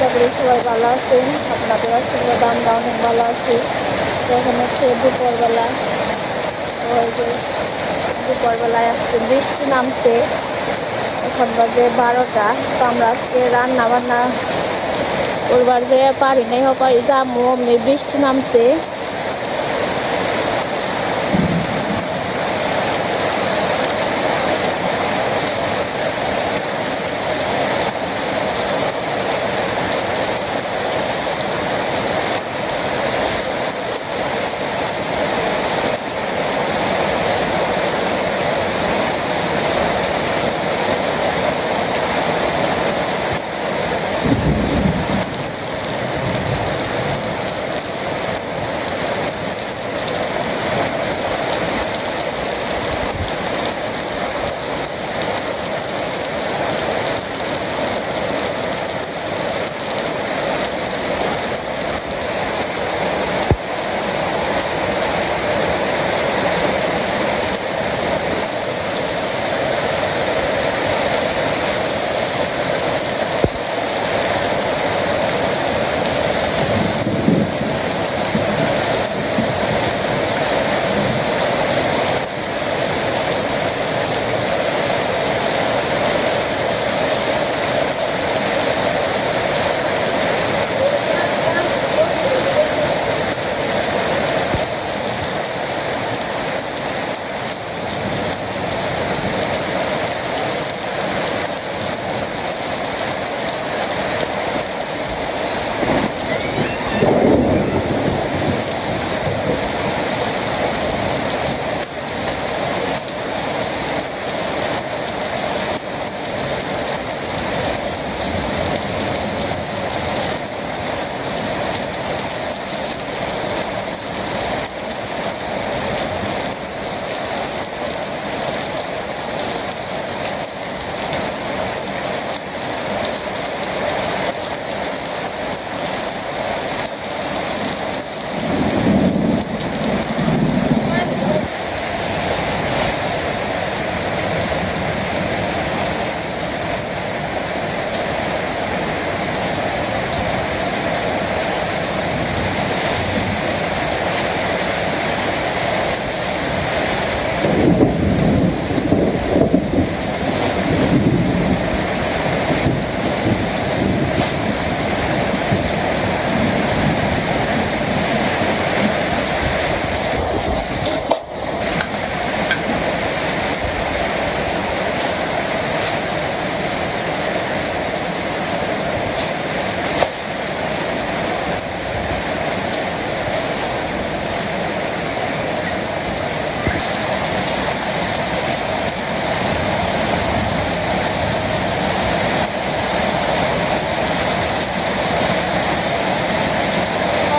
আশা করি সবাই ভালো আছেন। আপনাদের আশীর্বাদ আমরা অনেক ভালো আছি। তো এখন হচ্ছে দুপুরবেলা। তো ওই যে দুপুরবেলায় আজকে বৃষ্টি নামছে। এখন বাজে 12টা। তো আমরা আজকে রান্না বান্না করবার যে পারি নাই, হপাই যামু, অমনি বৃষ্টি নামছে।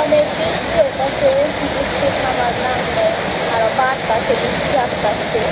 অনেক বৃষ্টি হইতাছে, বৃষ্টি খাবার নামলে আরো বাড়তাছে, বৃষ্টি আসতেছে।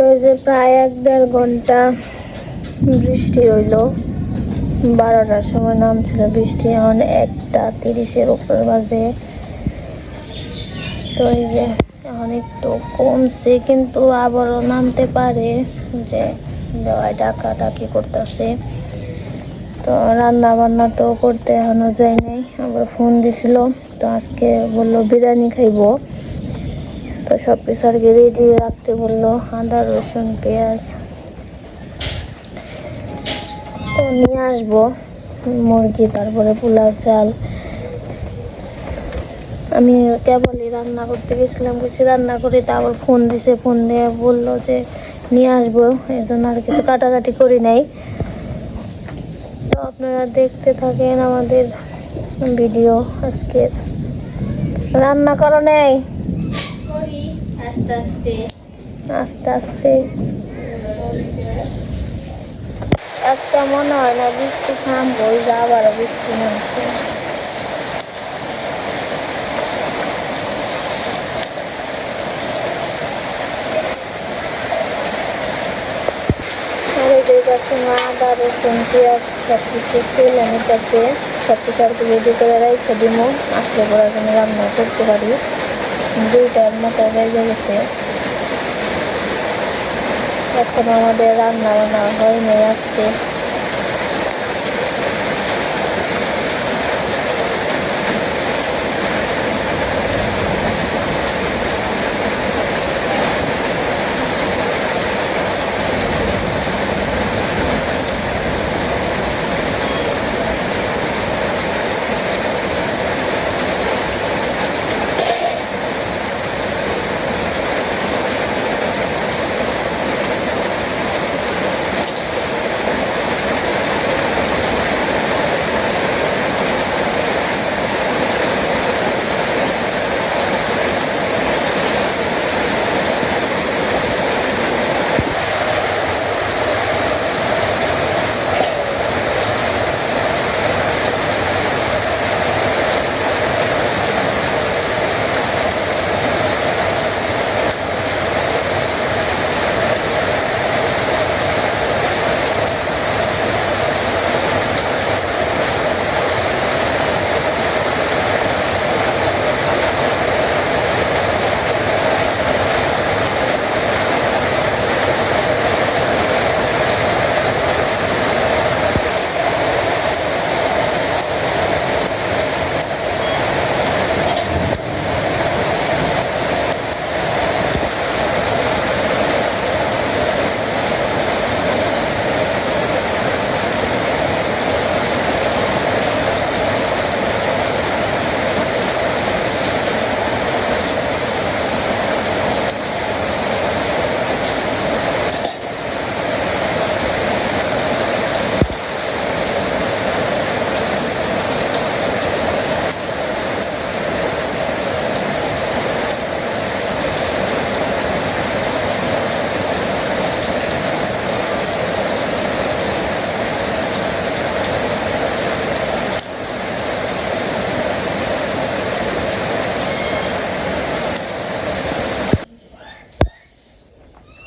এই যে প্রায় 1-1.5 ঘন্টা বৃষ্টি হইলো। 12টার সময় নামছিল বৃষ্টি, এখন 1:30-এর উপর বাজে। তো এই যে এখন একটু কমছে, কিন্তু আবারও নামতে পারে, যে দেওয়ায় ডাকাডাকি করতেছে। তো রান্না বান্না তো করতে এখনো যাই নাই, আবার ফোন দিছিল। তো আজকে বললো বিরিয়ানি খাইবো, তো সব কিছু আর কি রেডি রাখতে বললো, আদা রসুন পেঁয়াজ তো নিয়ে আসবো, মুরগি, তারপরে পোলাও চাল। আমি কেবলই রান্না করতে গেছিলাম, কিছু রান্না করি, তা আবার ফোন দিছে, ফোন দিয়ে বললো যে নিয়ে আসবো, এই জন্য আর কিছু কাটাকাটি করি নাই। তো আপনারা দেখতে থাকেন আমাদের ভিডিও। আজকে রান্না করো নেই, আস্তে আস্তে আস্তে আস্তে। আজকে মনে হয় না বৃষ্টি থামবো, যা আবারও বৃষ্টি নামছে। আর এই পাশে মা আদা রসুন পেঁয়াজ সব কিছু তুলে নিতেছে, সব কিছু আর কি রেডি করে রেখে দিব, আসলে পরে জন্য রান্না করতে পারি। 2টার মতো বেজে গেছে, এখন আমাদের রান্না বান্না হয়নি আজকে।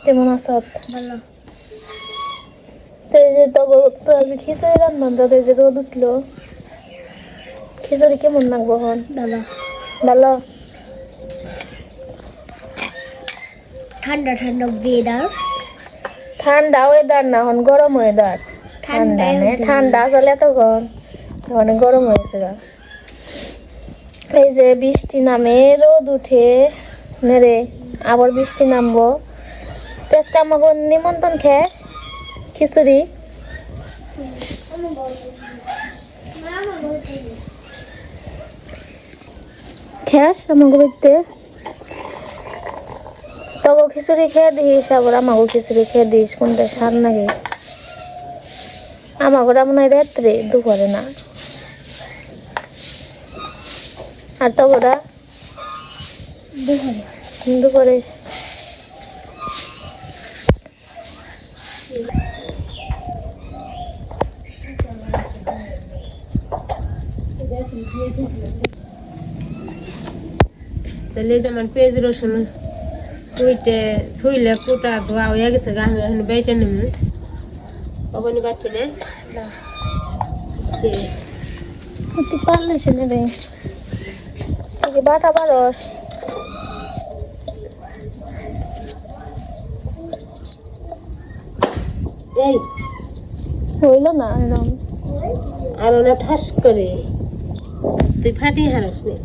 কেমন আছো? ভালো। তো এই যে তো আজকে খিচুড়ি রান্না, তো এই যে রোদ উঠলো, খিচুড়ি কেমন লাগবো এখন? ভালো। ভালো, ঠান্ডা ঠান্ডা ওয়েদার, ঠান্ডা ওয়েদার না, এখন গরম ওয়েদার। ঠান্ডা নেই, ঠান্ডা চলে তখন, এখন গরম হয়েছে। এই যে বৃষ্টি নামে, রোদ উঠে নেরে, আবার বৃষ্টি নামবো। আজকে আমাকে নিমন্ত্রণ খেস খিচুড়ি, খেস আমাকে বাড়িতে। তোকে খিচুড়ি খেয়ে দিস, আবার আমাকে খিচুড়ি খেয়ে দিস, কোনটা স্বাদ লাগে। আমাকে মনে হয় রাত্রে, দুপুরে না। আর তোরা দুপুরে। তাহলে যেমন পেঁয়াজ রসুন কুইটে ছুইলে কুটা ধোয়া হয়ে গেছে গা আমি বেটে নেব ওখানে বাটি নে না তুই পারলে শুনে রে তুই বাটা পারস এই হইল না এরকম আর ওনা ঠাস করে তুই ফাটি হারস নি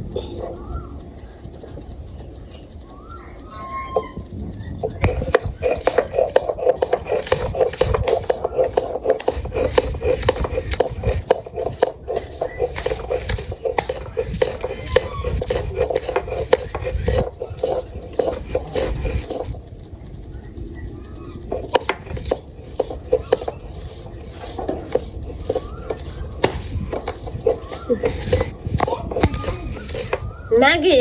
নাগে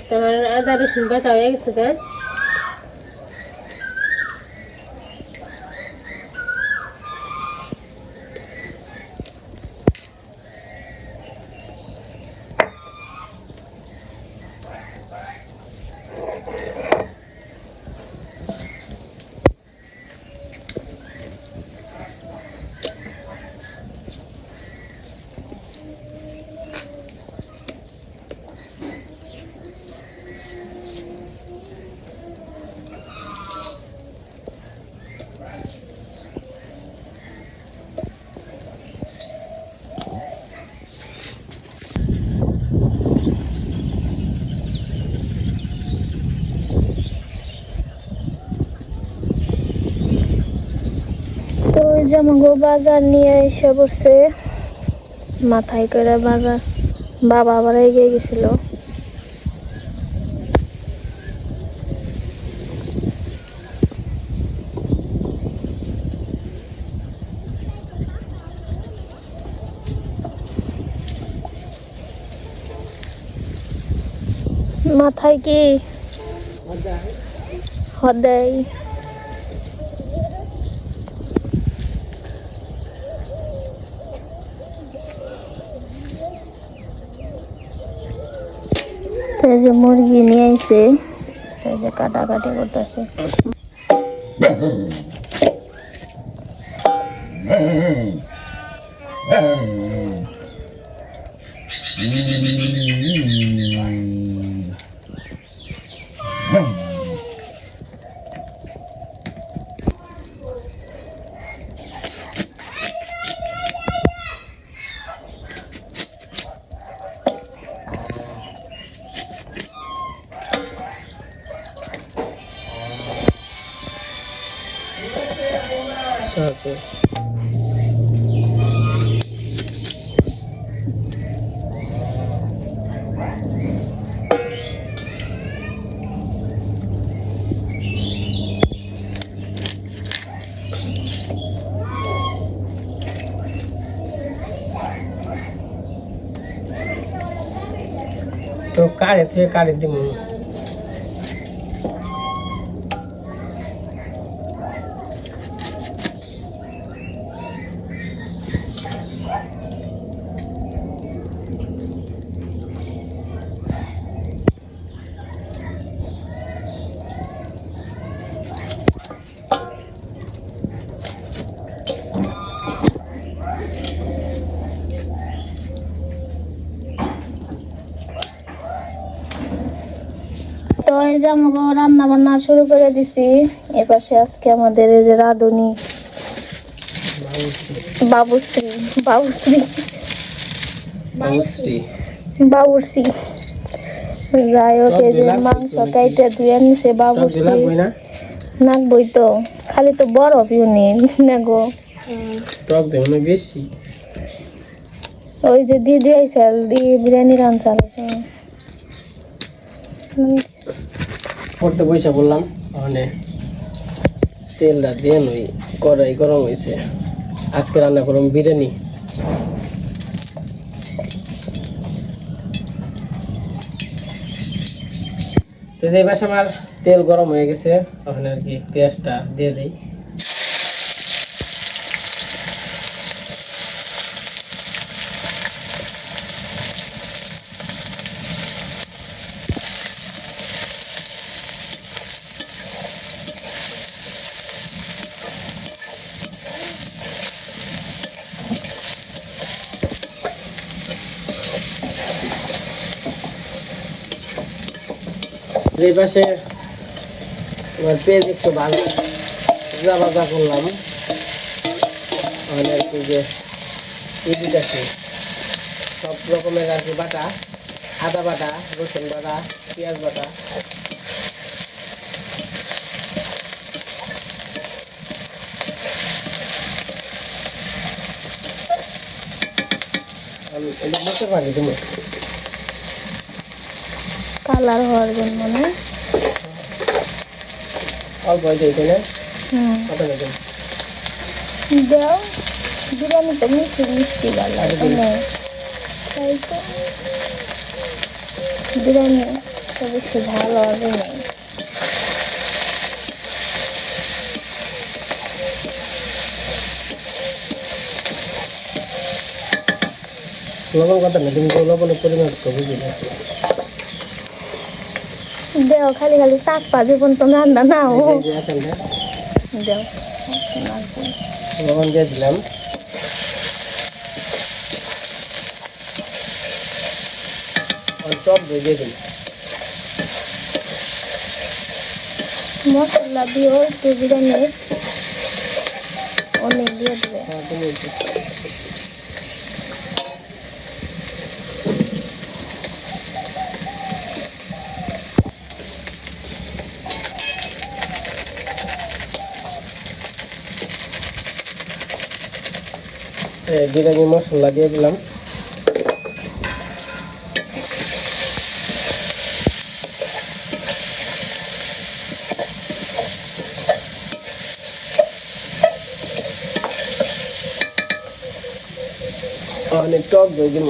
তোমার আদা রসুন বাটা হয়ে গেছে গা তো ওই যে আমাকে বাজার নিয়ে এসে বসছে মাথায় করে বাজার বাবা আবার এগিয়ে গেছিল মাথায় কি হদাই এই যে মুরগি নিয়ে আইছে এই যে কাটাকাটি করতেছে আচ্ছা তো কারে থেকে কারে দিব তো এই যে আমাকে রান্না বান্না শুরু করে দিছি এপাশে আজকে আমাদের এই যে রাঁধুনি বাবুশ্রী বাবুশ্রী বাবুশ্রী বাবুশ্রী যাই হোক এই যে মাংস কাইটে ধুয়ে নিছে বাবুশ্রী নাকবই তো খালি তো বরফ ইউনি না গো টক দেব না বেশি ওই যে দিদি আইসাল দিয়ে বিরিয়ানি রান্না পড়তে বইসা বললাম ওখানে তেলটা দিয়ে ওই কড়াই গরম হয়েছে। আজকে রান্না করলাম বিরিয়ানি। তো এই পাশে আমার তেল গরম হয়ে গেছে, ওখানে আর কি পেঁয়াজটা দিয়ে দিই। এই পাশে আমার পেঁয়াজ একটু ভালো ভাজা করলাম, আর কি যে ইডিট আছে সব রকমের আর কি বাটা, আদা বাটা, রসুন বাটা, পেঁয়াজ বাটা। আমি এটা মতো পারি তুমি কালার হওয়ার জন্য না অল্প হয়ে যায় না কত নেবেন দাও। বিরিয়ানি তো মিষ্টি মিষ্টি ভালো লাগে না, তাই তো বিরিয়ানি তো বেশি ভালো হবে না। লবণ কত না তুমি লবণের পরিমাণ তো বুঝি না। দেও খালি খালি শাক পাজি পর্যন্ত রান্না না ও দেও লবণ দিয়ে দিলাম। টক দই দিয়ে দিলাম। মশলা দিও একটু বিরিয়ানির অনেক দিয়ে দেবে। বিরিয়ানি মশলা দিয়ে দিলাম। অনেক টক দই দিব।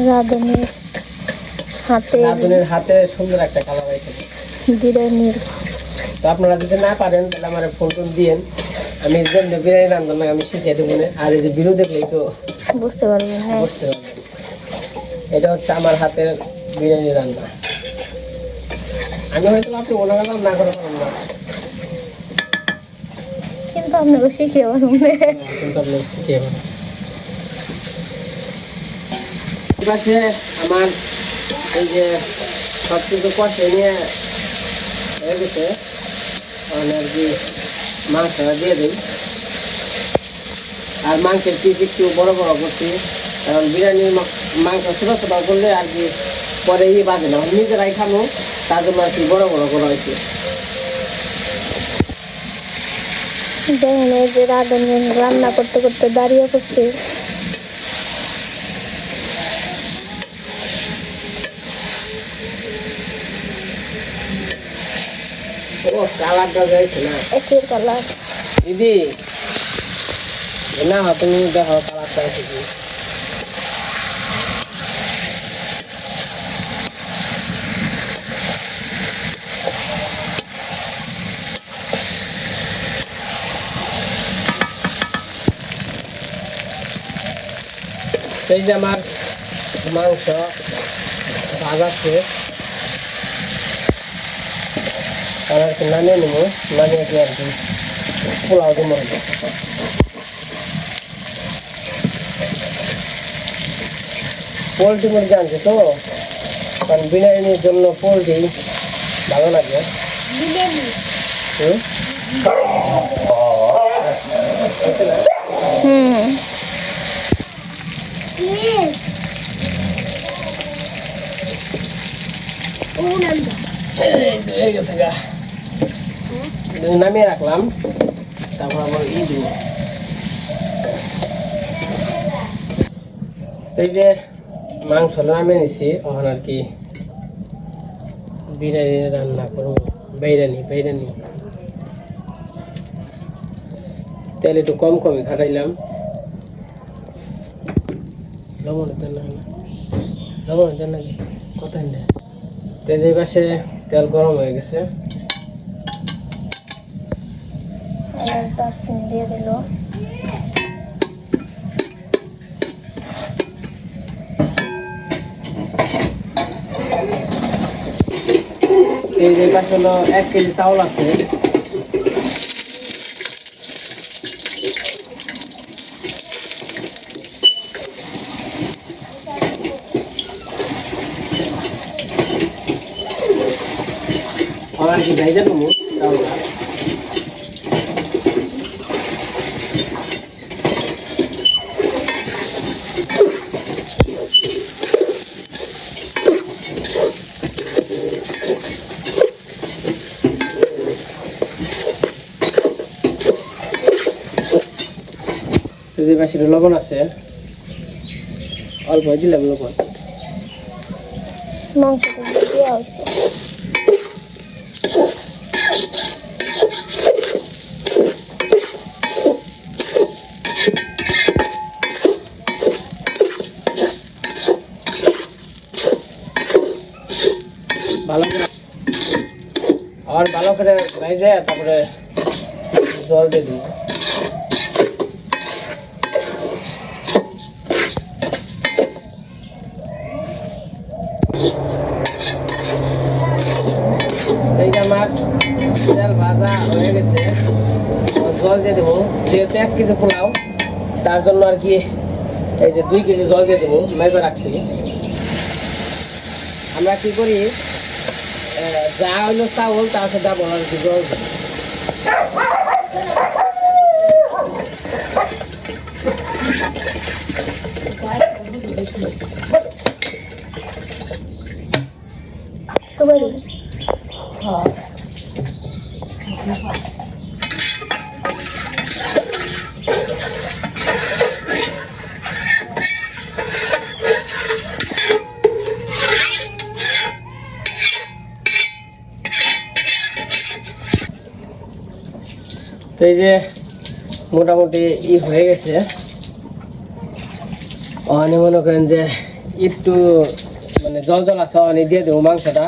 রাঁধুনির হাতে সুন্দর একটা কালার আছে বিরিয়ানির। তো আপনারা যদি না পারেন তাহলে আমার ফোন টোন দিয়েন, আমি যেমনি বিরিয়ানি রান্না না আমি শিখিয়ে দেবো না। আর এই যে ভিডিও দেখলেই তো বুঝতে পারবেন। হ্যাঁ বুঝতে পারবেন। এটা হচ্ছে আমার হাতের বিরিয়ানি রান্না। আমি হয়তো আপনি ওনা গেলাম না করে পারলাম না, কিন্তু আপনাকে শিখিয়ে পারবেন। কিন্তু আপনি শিখিয়ে পারেন। ঠিক আছে, আমার এই যে সব কিছু কষে নিয়ে হয়ে গেছে, আর কি মাংসটা দিয়ে দিই। আর মাংসের পিস একটু বড় বড় করছি, কারণ বিরিয়ানির মাংস ছোটো ছোটো করলে আর কি পরে বাজে না, নিজেরাই খাবো তার জন্য আর কি বড় বড় করা হয়েছে। দেখেন এই যে রাঁধুনি রান্না করতে করতে দাঁড়িয়ে করছে। ও কালারটা যাইছে না একের কালার দিদি, না তুমি দেখো কালারটা এসেছি। এই যে আমার মাংস ভাজা শেষ, আর কি নামিয়ে নেবো। নামিয়ে দিয়ে আর কি পোলাও দেবো। পোলট্রি মুরগি আনছে তো, কারণ বিরিয়ানির জন্য পোলট্রি ভালো লাগে। এই তো হয়ে গেছে গা, এটা নামিয়ে রাখলাম, তারপর আবার দিব। তো এই যে মাংস নামিয়ে নিচ্ছি, এখন আর কি বিরিয়ানি রান্না করবো। বিরিয়ানি তেল একটু কম কমই খাটাইলাম। লবণের দেন নাকি কথা নেই। তেলের পাশে তেল গরম হয়ে গেছে, দারচিনি দিয়ে দিল। এই যে পাশে হলো 1 কেজি চাউল আছে। আর কি গাইজা নেবো চাউলটা। এই পাশে লবণ আছে, অল্প দিলাম লবণ। মাংসটা দেওয়া হয়েছে। ভালো করে ভেজে তারপরে জল দিয়ে দিব। এই যে আমার তেল ভাজা হয়ে গেছে, জল দিয়ে দেবো। যেহেতু 1 কেজি পোলাও, তার জন্য আর কি এই যে 2 কেজি জল দিয়ে দেবো, মেপে রাখছি। আমরা কি করি, যা হলো চাউল তার সাথে ডাবল আর কি জল দিই। সবাই তো এই যে মোটামুটি হয়ে গেছে। অনেক মনে করেন যে একটু মানে জল আছে, অনেক দিয়ে দেবো মাংসটা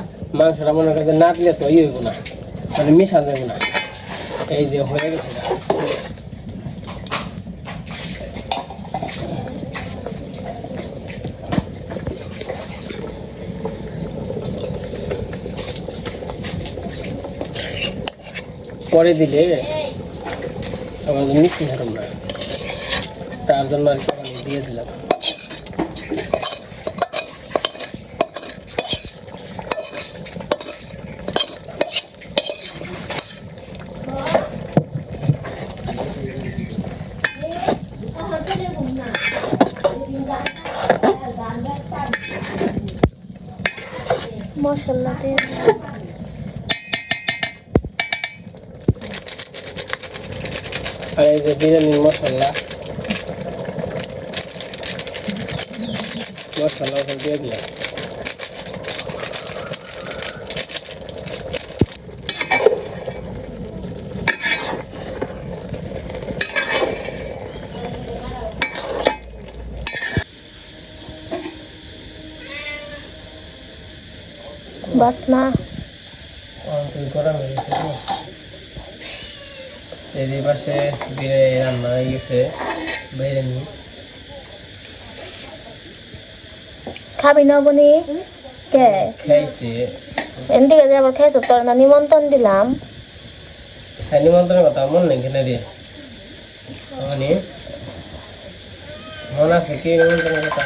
মনে করেন না দিলে তো হইব না, মানে মিশা যাবে না। এই যে হয়ে গেছে, পরে দিলে আমার মিষ্টি হারম না, তার জন্য আর কি দিয়ে দিলাম। মশলা দিয়ে আর এই যে বিরিয়ানির মশলা দিয়ে দিলাম। বাস না গরম হয়ে গেছে। এই পাশে বিরিয়ানি রান্না হয়ে গেছে, বিরিয়ানি খাবি না বনি কে খাইছি। এদিকে যে আবার খাইছো, তোর না নিমন্ত্রণ দিলাম। হ্যাঁ, নিমন্ত্রণের কথা মন নেই কেন রে? মন আছে কি নিমন্ত্রণের কথা?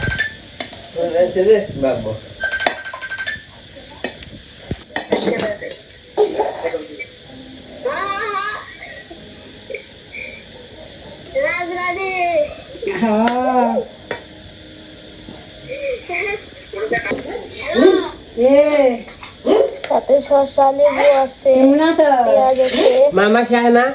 সাথে শসা লেবু আছে, পেঁয়াজ আছে। মামা চায় না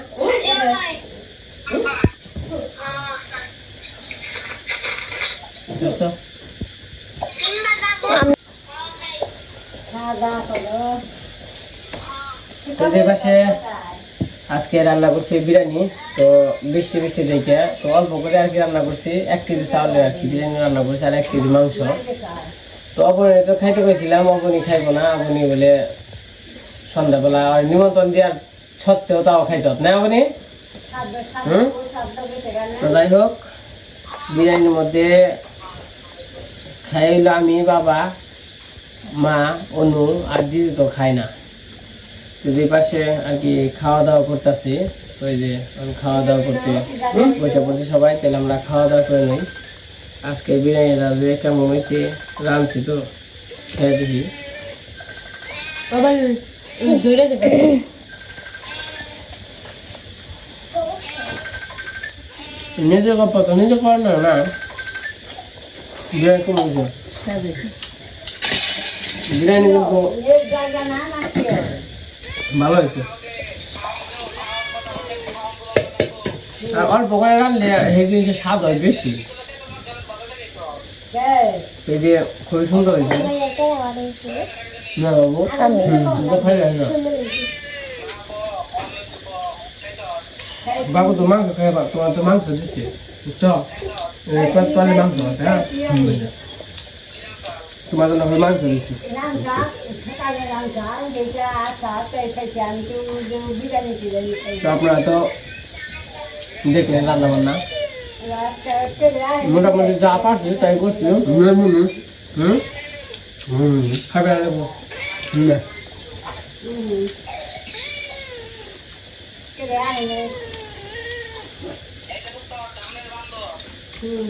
তো যে পাশে আজকে রান্না করছি বিরিয়ানি। তো বৃষ্টি বৃষ্টি দেখে তো অল্প করে আর কি রান্না করছি, 1 কেজি চাউলের আর কি বিরিয়ানি রান্না করছি, আর 1 কেজি মাংস। তো অবনি তো খাইতে কইছিলাম, অবনি খাইবো না, অবনি বলে সন্ধ্যাবেলা আর নিমন্ত্রণ দেওয়ার সত্ত্বেও তাও খাইছ না অবনি। তো যাই হোক, বিরিয়ানির মধ্যে খাইলো আমি, বাবা, মা, অনু আর দিদি তো খায় না। তো যে পাশে আর কি খাওয়া দাওয়া করতেছি, তো এই যে আমি খাওয়া দাওয়া করতে বসে পড়ছি সবাই। তাহলে আমরা খাওয়া দাওয়া করে নিই। আজকে বিরিয়ানি রাঁধবে কেমন হয়েছে রাঁধছি, তো খেয়ে দেখি। বাবা ধরে দেবে নিজে গল্প তো নিজে করেন না, না বিরিয়ানি কেমন হয়েছে? বিরিয়ানি কিন্তু ভালো হয়েছে। আর অল্প করে রাখলে এই জিনিসের স্বাদ হয় বেশি। এই যে খুবই সুন্দর হয়েছে না বাবু, খাইলেন না বাবু? তো মাংস খাইবা, তোমার তো মাংস দিচ্ছে বুঝছো, তোর মাংস আছে। হ্যাঁ, তোমার জন্য মাংস দিচ্ছি। তো আপনারা তো দেখলেন রান্না বান্না, মোটামুটি যা পারছি তাই করছি। খাবে হুম